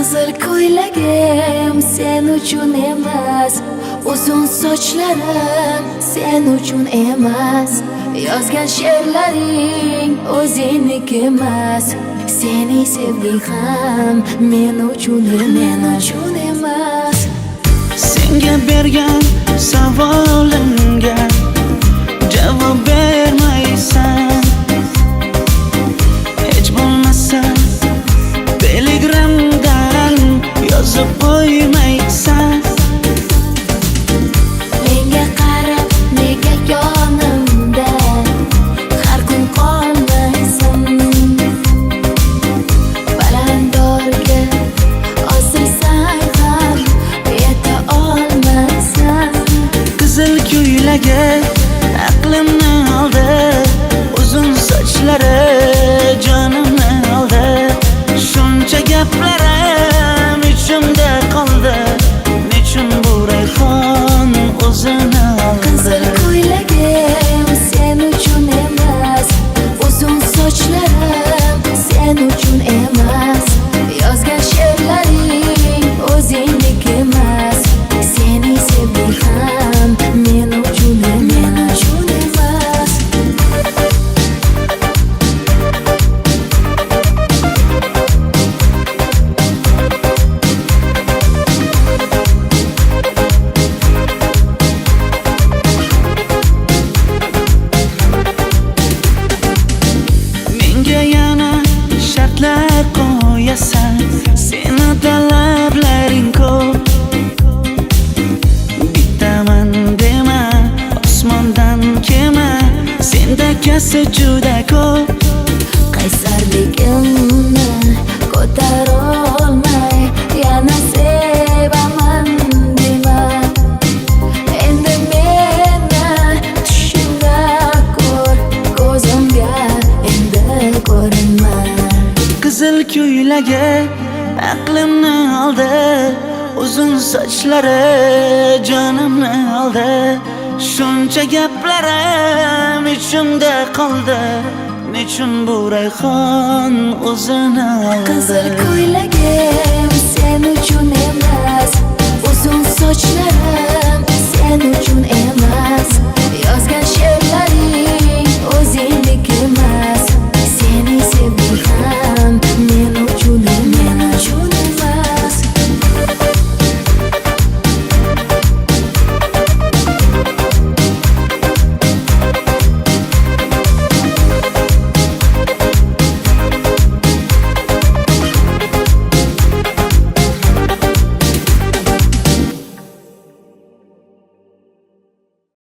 Qizil ko'ylagim sen uchun emas, uzun sochlarim sen uchun emas, yozgan she'rlaring o'zingniki emas, seni sevging ham men uchun emas. Senga bergan savolimga javob bermaysan, hech bo'lmasa telegramdan yozib qo'ymaysan. Menga qarab nega yonimda har kun qolmaysan, balandorga osilsang ham yeta olmaysan. Qizil ko'ylagi aqlimni oldi, uzun sochlari jonimni oldi, shuncha gaplarim ichimda qoldi, nechun bu rayhon o'zini oldi. Qizil ko'ylagim sen uchun emas, uzun sochlarim sen uchun emas, yozgan she'rlaring o'zingniki emas, seni sevging ham men uchun emas. Menga yana shartlar qo'yasan, seni talablaring ko'p. Bittaman dema, osmondan kema, sendagasi juda ko'p. Qaysarligimni ko'tarolmay yana sevaman dema, endi meni tushimda ko'r, ko'zimga endi ko'rinma. Qizil ko'ylagi aqlimni oldi, uzun sochlari jonimni oldi, shuncha gaplarim ichimda qoldi, nechun bu rayhon o'zini oldi. Qizil ko'ylak